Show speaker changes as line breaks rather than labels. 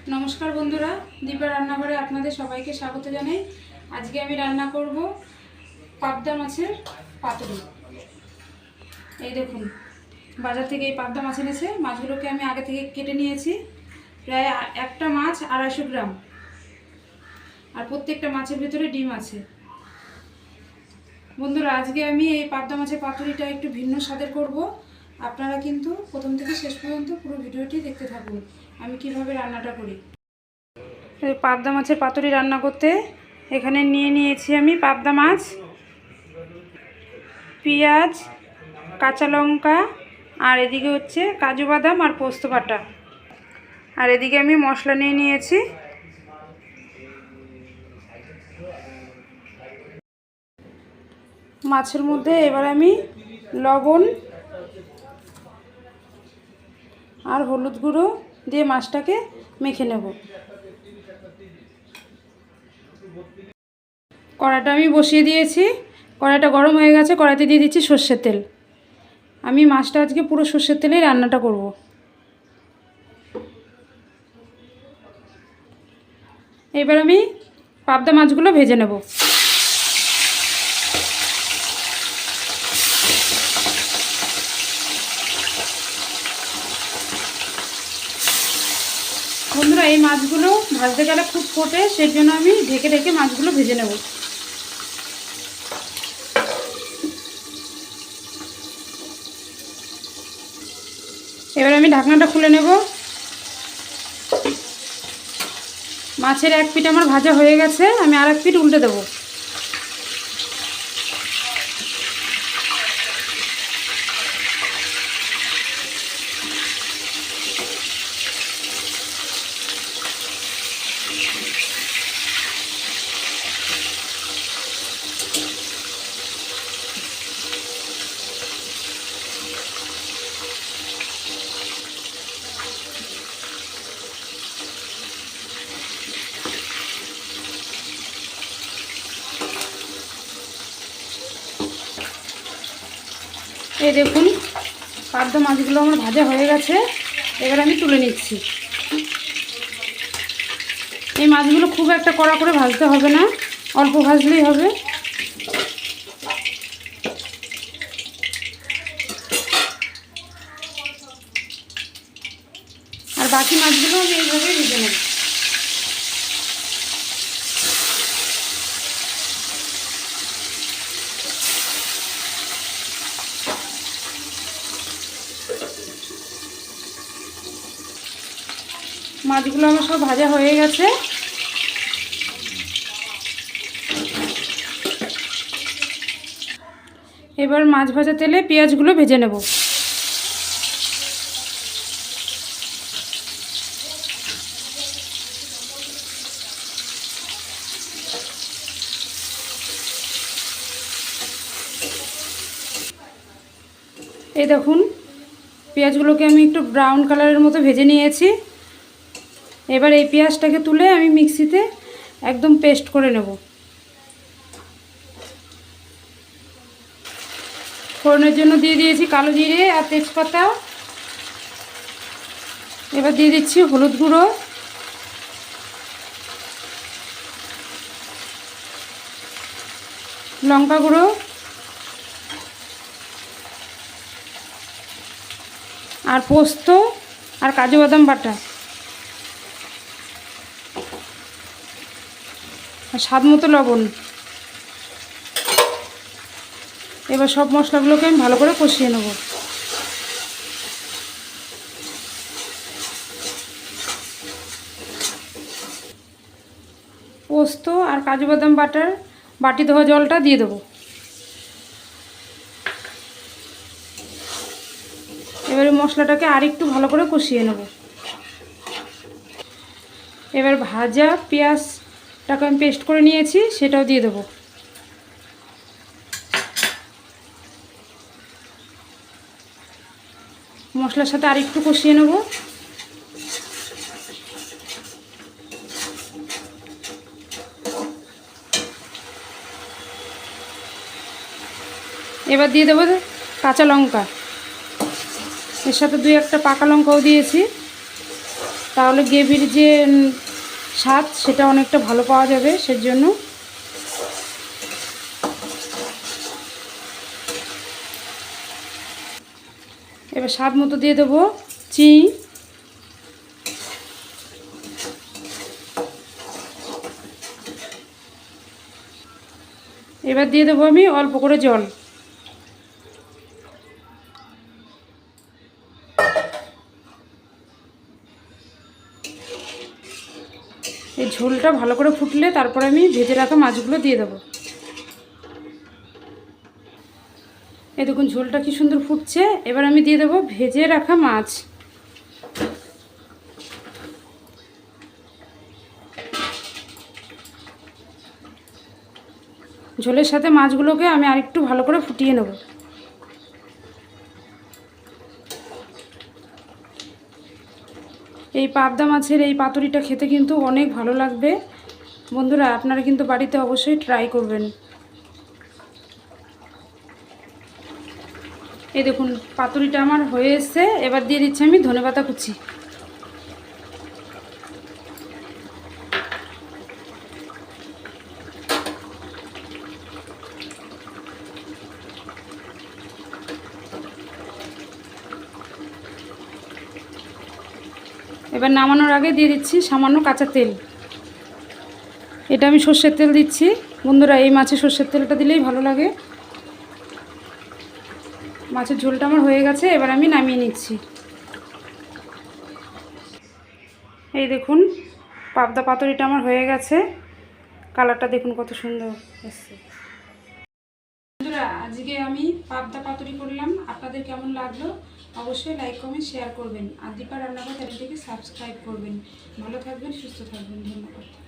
नमस्कार बंधुरा दीपा रान्नाघरे आपनादेर सबाइके स्वागत जानाई। आज के आमी रान्ना करब पाबदा माछेर पातुड़ी। এই দেখুন বাজার থেকে এই পাবদা মাছ এনেছে। মাছগুলোকে আমি আগে থেকে কেটে নিয়েছি। প্রায় একটা মাছ 250 গ্রাম, আর প্রত্যেকটা মাছের ভিতরে ডিম আছে। বন্ধুরা আজকে আমি এই পাবদা মাছের পাতুড়িটা একটু ভিন্ন স্বাদের করব। আপনারা কিন্তু প্রথম থেকে শেষ পর্যন্ত পুরো ভিডিওটি দেখতে থাকুন আমি কিভাবে রান্নাটা করি। এই পাবদা মাছের পাতুড়ি রান্না করতে এখানে নিয়েছি আমি পাবদা মাছ, পেঁয়াজ, কাঁচা লঙ্কা, আর এদিকে হচ্ছে কাজু বাদাম আর পোস্ত বাটা, আর এদিকে আমি মশলা নিয়েছি। মাছের মধ্যে এবার আমি লবণ আর হলুদ গুঁড়ো দিয়ে মাছটাকে মেখে নেব। কড়াইটা আমি বসিয়ে দিয়েছি, কড়াইটা গরম হয়ে গেছে। কড়াইতে দিয়ে দিচ্ছি সর্ষের তেল। আমি মাছটা আজকে পুরো সর্ষের তেলেই রান্নাটা করব। এবার আমি পাবদা মাছগুলো ভেজে নেব। বন্ধুরা এই মাছগুলো ভাজতে গেলে খুব ফোটে, সেই জন্য আমি ঢেকে ঢেকে মাছগুলো ভেজে নেব। এবার আমি ঢাকনাটা খুলে নেব। মাছের এক পিঠ আমার ভাজা হয়ে গেছে, আমি আর এক পিঠ উল্টে দেব। এই দেখুন পাবদা মাছগুলো আমার ভাজা হয়ে গেছে। এবার আমি তুলে নিচ্ছি। এই মাছগুলো খুব একটা কড়া করে ভাজতে হবে না, অল্প ভাজলেই হবে। আর বাকি মাছগুলো আমি এইভাবেই ভেজে নেব। মাছগুলো আমার সব ভাজা হয়ে গেছে। এবার মাছ ভাজা তেলে পেঁয়াজগুলো ভেজে নেব। এই দেখুন পেঁয়াজগুলোকে আমি একটু ব্রাউন কালারের মতো ভেজে নিয়েছি। এবার এই পেঁয়াজটাকে তুলে আমি মিক্সিতে একদম পেস্ট করে নেব। ফোড়নের জন্য দিয়ে দিয়েছি কালো জিরে আর তেজপাতা। এবার দিয়ে দিচ্ছি হলুদ গুঁড়ো, লঙ্কা গুঁড়ো, আর পোস্ত আর কাজু বাদাম বাটা, আর স্বাদ মতো লবণ। এবার সব মশলাগুলোকে আমি ভালো করে কষিয়ে নেব। পোস্ত আর কাজু বাদাম বাটার বাটি ধোয়া জলটা দিয়ে দেবো। এবারে মশলাটাকে আরেকটু ভালো করে কষিয়ে নেব। এবার ভাজা পেঁয়াজটাকে আমি পেস্ট করে নিয়েছি, সেটাও দিয়ে দেবো। মশলার সাথে আরেকটু কষিয়ে নেব। এবার দিয়ে দেবো কাঁচা লঙ্কা, এর সাথে 2-1টা পাকা লঙ্কাও দিয়েছি। তাহলে গ্রেভির যে স্বাদ সেটা অনেকটা ভালো পাওয়া যাবে। সেজন্য এবার স্বাদ মতো দিয়ে দেবো চিনি। এবার দিয়ে দেবো আমি অল্প করে জল। এই ঝোলটা ভালো করে ফুটলে তারপরে আমি ভেজে রাখা মাছগুলো দিয়ে দেবো। এই দেখুন ঝোলটা কি সুন্দর ফুটছে। এবার আমি দিয়ে দেবো ভেজে রাখা মাছ। ঝোলের সাথে মাছগুলোকে আমি আরেকটু ভালো করে ফুটিয়ে নেব। এই পাবদা মাছের এই পাতুরিটা খেতে কিন্তু অনেক ভালো লাগবে। বন্ধুরা আপনারা কিন্তু বাড়িতে অবশ্যই ট্রাই করবেন। এই দেখুন পাতুরিটা আমার হয়ে এসছে। এবার দিয়ে দিচ্ছি আমি ধনেপাতা কুচি। এবার নামানোর আগে দিয়ে দিচ্ছি সামান্য কাঁচা তেল। এটা আমি সর্ষের তেল দিচ্ছি। বন্ধুরা এই মাছে সর্ষের তেলটা দিলেই ভালো লাগে। মাছের ঝোলটা আমার হয়ে গেছে। এবার আমি নামিয়ে নিচ্ছি। এই দেখুন পাবদা পাতুরিটা আমার হয়ে গেছে। কালারটা দেখুন কত সুন্দর এসছে। বন্ধুরা আজকে আমি পাবদা পাতুরি করলাম। আপনাদের কেমন লাগলো অবশ্যই লাইক কমেন্ট শেয়ার করবেন। আর দীপা রান্নাঘর চ্যানেলটিকে সাবস্ক্রাইব করবেন। ভালো থাকবেন, সুস্থ থাকবেন। ধন্যবাদ।